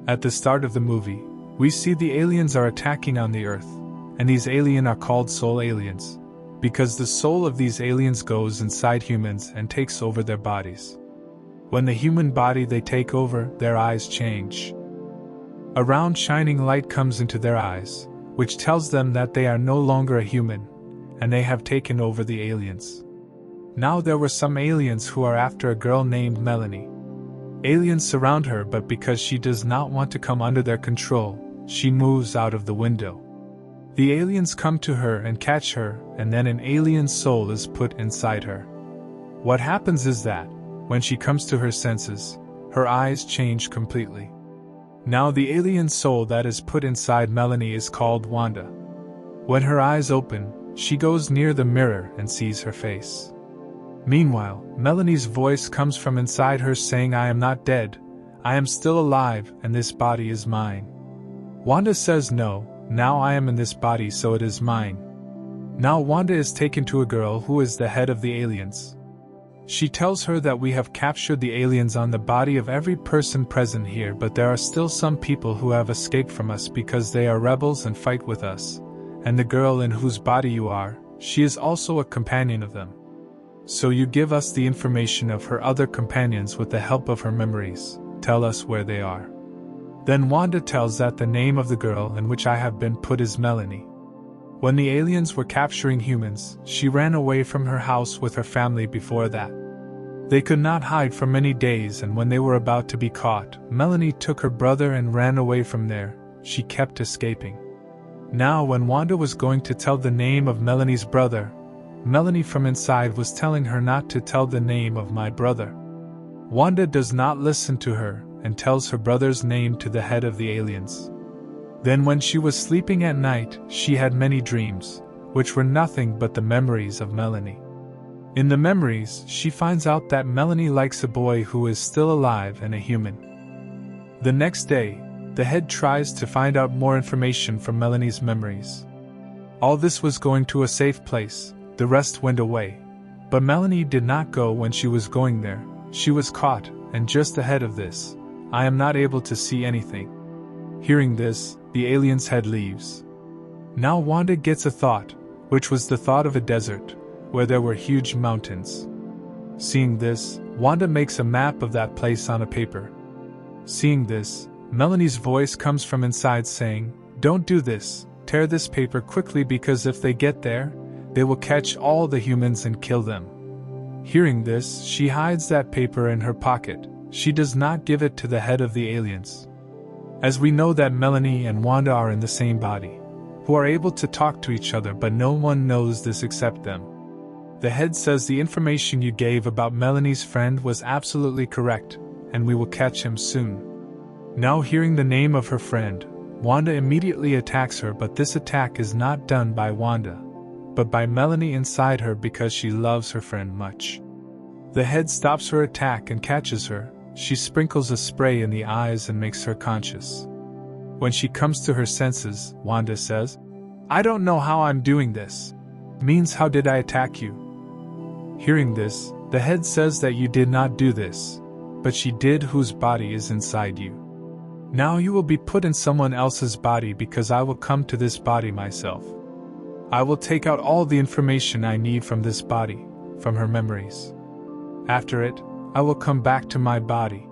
At the start of the movie, we see the aliens are attacking on the Earth, and these aliens are called soul aliens, because the soul of these aliens goes inside humans and takes over their bodies. When the human body they take over, their eyes change. A round shining light comes into their eyes, which tells them that they are no longer a human, and they have taken over the aliens. Now there were some aliens who are after a girl named Melanie. Aliens surround her, but because she does not want to come under their control, she moves out of the window. The aliens come to her and catch her, and then an alien soul is put inside her. What happens is that, when she comes to her senses, her eyes change completely. Now the alien soul that is put inside Melanie is called Wanda. When her eyes open, she goes near the mirror and sees her face. Meanwhile, Melanie's voice comes from inside her saying, "I am not dead, I am still alive, and this body is mine." Wanda says, "No, now I am in this body, so it is mine." Now Wanda is taken to a girl who is the head of the aliens. She tells her that we have captured the aliens on the body of every person present here, but there are still some people who have escaped from us because they are rebels and fight with us, and the girl in whose body you are, she is also a companion of them. So you give us the information of her other companions with the help of her memories, tell us where they are. Then Wanda tells that the name of the girl in which I have been put is Melanie. When the aliens were capturing humans, she ran away from her house with her family before that. They could not hide for many days, and when they were about to be caught, Melanie took her brother and ran away from there. She kept escaping. Now when Wanda was going to tell the name of Melanie's brother, Melanie from inside was telling her not to tell the name of my brother. Wanda does not listen to her and tells her brother's name to the head of the aliens. Then when she was sleeping at night, she had many dreams, which were nothing but the memories of Melanie. In the memories, she finds out that Melanie likes a boy who is still alive and a human. The next day, the head tries to find out more information from Melanie's memories. All this was going to a safe place, the rest went away. But Melanie did not go when she was going there, she was caught, and just ahead of this, I am not able to see anything. Hearing this, the alien's head leaves. Now Wanda gets a thought, which was the thought of a desert, where there were huge mountains. Seeing this, Wanda makes a map of that place on a paper. Seeing this, Melanie's voice comes from inside saying, "Don't do this, tear this paper quickly because if they get there, they will catch all the humans and kill them." Hearing this, she hides that paper in her pocket. She does not give it to the head of the aliens. As we know that Melanie and Wanda are in the same body, who are able to talk to each other, but no one knows this except them. The head says the information you gave about Melanie's friend was absolutely correct, and we will catch him soon. Now hearing the name of her friend, Wanda immediately attacks her, but this attack is not done by Wanda, but by Melanie inside her because she loves her friend much. The head stops her attack and catches her. She sprinkles a spray in the eyes and makes her conscious. When she comes to her senses, Wanda says, "I don't know how I'm doing this." Means how did I attack you? Hearing this, the head says that you did not do this, but she did, whose body is inside you. Now you will be put in someone else's body because I will come to this body myself. I will take out all the information I need from this body, from her memories. After it, I will come back to my body.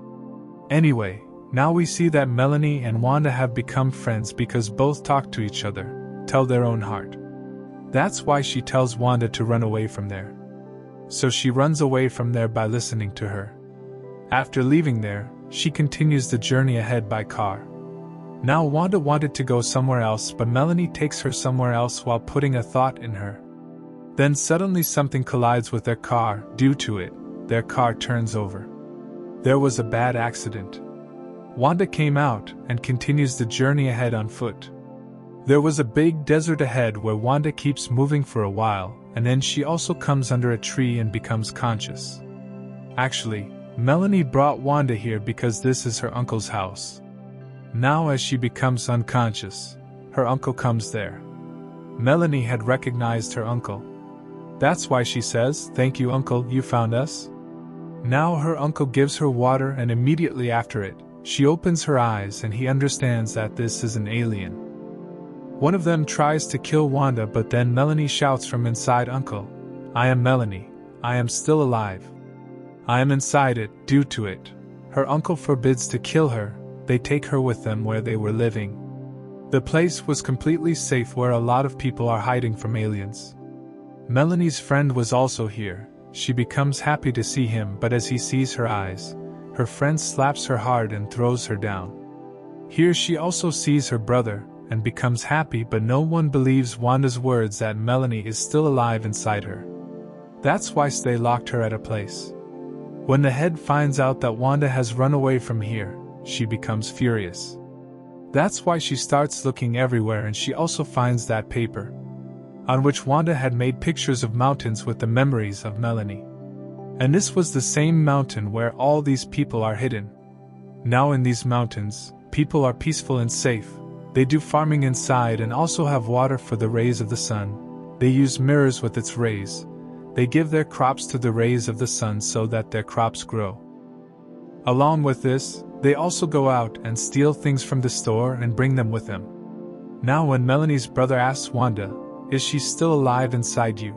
Anyway, now we see that Melanie and Wanda have become friends because both talk to each other, tell their own heart. That's why she tells Wanda to run away from there. So she runs away from there by listening to her. After leaving there, she continues the journey ahead by car. Now Wanda wanted to go somewhere else, but Melanie takes her somewhere else while putting a thought in her. Then suddenly something collides with their car. Due to it, their car turns over. There was a bad accident. Wanda came out and continues the journey ahead on foot. There was a big desert ahead where Wanda keeps moving for a while, and then she also comes under a tree and becomes conscious. Actually, Melanie brought Wanda here because this is her uncle's house. Now as she becomes unconscious, her uncle comes there. Melanie had recognized her uncle. That's why she says, "Thank you, uncle, you found us." Now her uncle gives her water, and immediately after it, She opens her eyes and he understands that this is an alien. One of them tries to kill Wanda, but then Melanie shouts from inside, "Uncle, I am Melanie, I am still alive. I am inside it, due to it." Her uncle forbids to kill her, they take her with them where they were living. The place was completely safe where a lot of people are hiding from aliens. Melanie's friend was also here. She becomes happy to see him, but as he sees her eyes, her friend slaps her hard and throws her down. Here she also sees her brother, and becomes happy, but no one believes Wanda's words that Melanie is still alive inside her. That's why they locked her at a place. When the head finds out that Wanda has run away from here, she becomes furious. That's why she starts looking everywhere, and she also finds that paper, on which Wanda had made pictures of mountains with the memories of Melanie. And this was the same mountain where all these people are hidden. Now in these mountains, people are peaceful and safe. They do farming inside and also have water for the rays of the sun. They use mirrors with its rays. They give their crops to the rays of the sun so that their crops grow. Along with this, they also go out and steal things from the store and bring them with them. Now when Melanie's brother asks Wanda, "Is she still alive inside you?"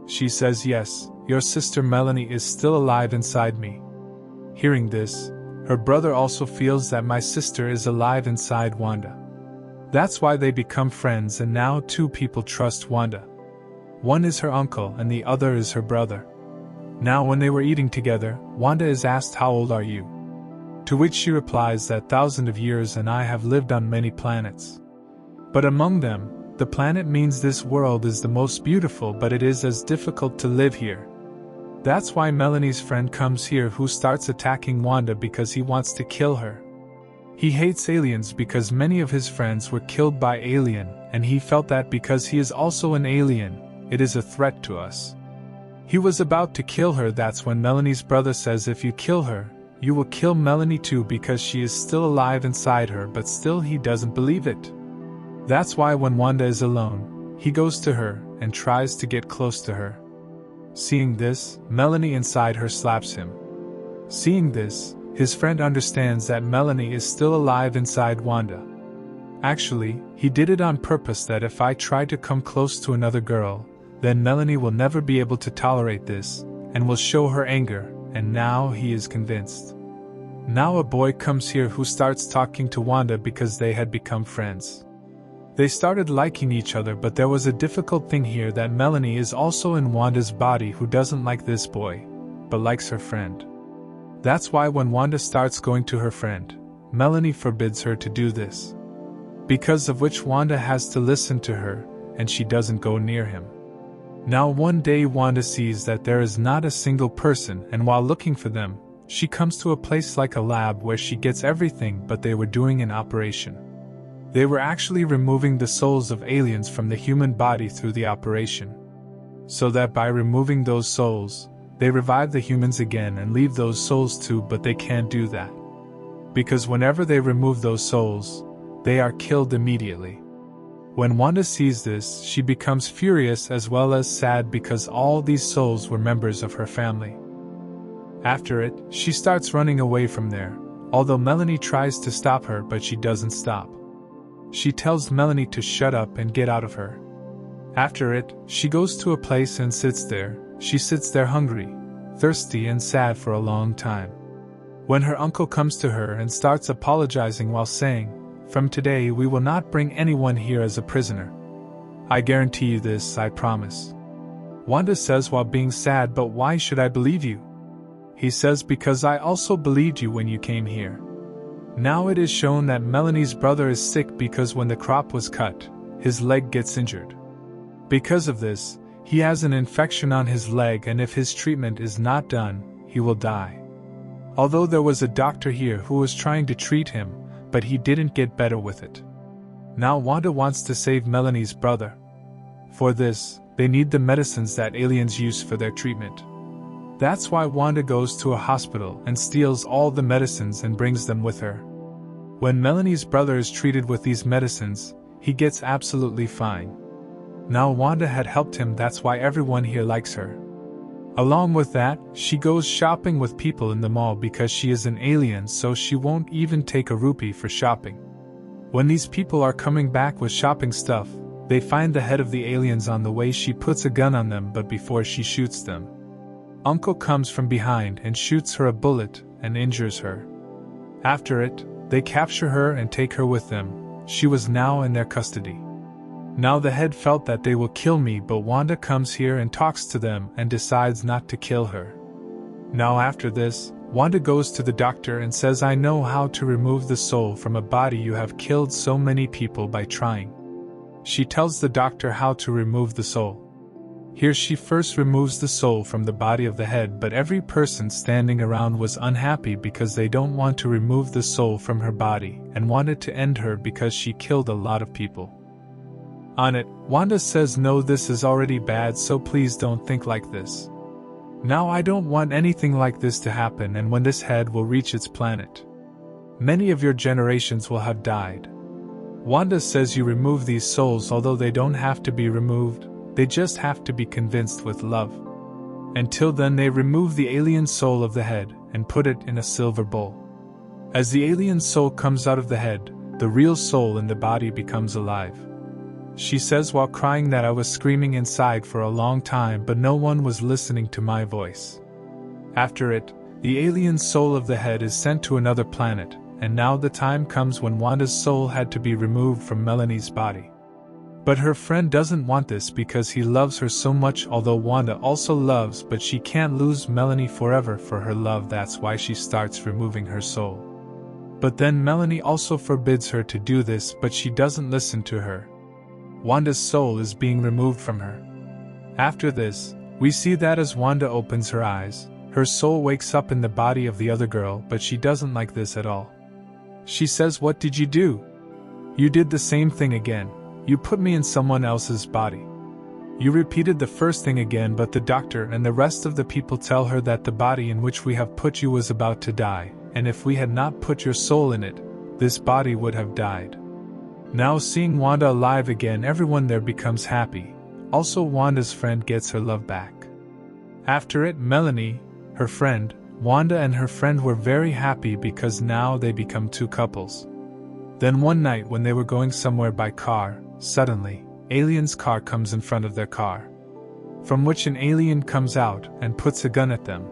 She says, "Yes, your sister Melanie is still alive inside me." Hearing this, her brother also feels that my sister is alive inside Wanda. That's why they become friends, and now two people trust Wanda. One is her uncle and the other is her brother. Now when they were eating together, Wanda is asked, "How old are you?" To which she replies that thousands of years, and I have lived on many planets. But among them, the planet means this world is the most beautiful, but it is as difficult to live here. That's why Melanie's friend comes here, who starts attacking Wanda because he wants to kill her. He hates aliens because many of his friends were killed by alien, and he felt that because he is also an alien, it is a threat to us. He was about to kill her. That's when Melanie's brother says, "If you kill her, you will kill Melanie too, because she is still alive inside her," but still he doesn't believe it. That's why when Wanda is alone, he goes to her and tries to get close to her. Seeing this, Melanie inside her slaps him. Seeing this, his friend understands that Melanie is still alive inside Wanda. Actually, he did it on purpose, that if I try to come close to another girl, then Melanie will never be able to tolerate this, and will show her anger, and now he is convinced. Now a boy comes here who starts talking to Wanda because they had become friends. They started liking each other, but there was a difficult thing here, that Melanie is also in Wanda's body, who doesn't like this boy, but likes her friend. That's why when Wanda starts going to her friend, Melanie forbids her to do this. Because of which Wanda has to listen to her, and she doesn't go near him. Now one day Wanda sees that there is not a single person, and while looking for them, she comes to a place like a lab where she gets everything, but they were doing an operation. They were actually removing the souls of aliens from the human body through the operation. So that by removing those souls, they revive the humans again and leave those souls too, but they can't do that. Because whenever they remove those souls, they are killed immediately. When Wanda sees this, she becomes furious as well as sad, because all these souls were members of her family. After it, she starts running away from there, although Melanie tries to stop her, but she doesn't stop. She tells Melanie to shut up and get out of her. After it, she goes to a place and sits there. She sits there hungry, thirsty and sad for a long time. When her uncle comes to her and starts apologizing while saying, "From today we will not bring anyone here as a prisoner. I guarantee you this, I promise." Wanda says while being sad, "But why should I believe you?" He says, "Because I also believed you when you came here." Now it is shown that Melanie's brother is sick because when the crop was cut, his leg gets injured. Because of this, he has an infection on his leg, and if his treatment is not done, he will die. Although there was a doctor here who was trying to treat him, but he didn't get better with it. Now Wanda wants to save Melanie's brother. For this, they need the medicines that aliens use for their treatment. That's why Wanda goes to a hospital and steals all the medicines and brings them with her. When Melanie's brother is treated with these medicines, he gets absolutely fine. Now Wanda had helped him, that's why everyone here likes her. Along with that, she goes shopping with people in the mall because she is an alien, so she won't even take a rupee for shopping. When these people are coming back with shopping stuff, they find the head of the aliens on the way. She puts a gun on them, but before she shoots them, Uncle comes from behind and shoots her a bullet and injures her. After it, they capture her and take her with them. She was now in their custody. Now the head felt that they will kill me, but Wanda comes here and talks to them and decides not to kill her. Now after this, Wanda goes to the doctor and says, "I know how to remove the soul from a body. You have killed so many people by trying." She tells the doctor how to remove the soul. Here she first removes the soul from the body of the head, but every person standing around was unhappy because they don't want to remove the soul from her body and wanted to end her because she killed a lot of people. On it, Wanda says, "No, this is already bad, so please don't think like this. Now I don't want anything like this to happen, and when this head will reach its planet, many of your generations will have died." Wanda says, "You remove these souls, although they don't have to be removed, they just have to be convinced with love." Until then, they remove the alien soul of the head and put it in a silver bowl. As the alien soul comes out of the head, the real soul in the body becomes alive. She says while crying that I was screaming inside for a long time, but no one was listening to my voice. After it, the alien soul of the head is sent to another planet, and now the time comes when Wanda's soul had to be removed from Melanie's body. But her friend doesn't want this because he loves her so much, although Wanda also loves, but she can't lose Melanie forever for her love. That's why she starts removing her soul. But then Melanie also forbids her to do this, but she doesn't listen to her. Wanda's soul is being removed from her. After this, we see that as Wanda opens her eyes, her soul wakes up in the body of the other girl, but she doesn't like this at all. She says, "What did you do? You did the same thing again. You put me in someone else's body. You repeated the first thing again," but the doctor and the rest of the people tell her that the body in which we have put you was about to die, and if we had not put your soul in it, this body would have died. Now seeing Wanda alive again, everyone there becomes happy. Also Wanda's friend gets her love back. After it, Melanie, her friend, Wanda and her friend were very happy because now they become two couples. Then one night when they were going somewhere by car, suddenly, alien's car comes in front of their car, from which an alien comes out and puts a gun at them.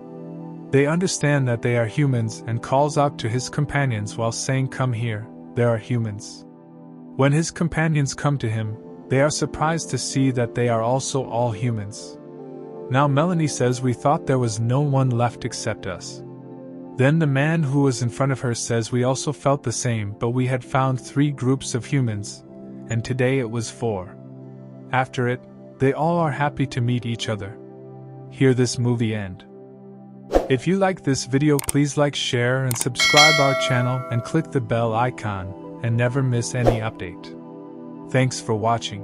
They understand that they are humans and calls out to his companions while saying, "Come here, there are humans." When his companions come to him, they are surprised to see that they are also all humans. Now Melanie says, "We thought there was no one left except us." Then the man who was in front of her says, "We also felt the same, but we had found 3 groups of humans, and today it was 4. After it, they all are happy to meet each other. Hear this movie end. If you like this video, please like, share and subscribe our channel and click the bell icon and never miss any update. Thanks for watching.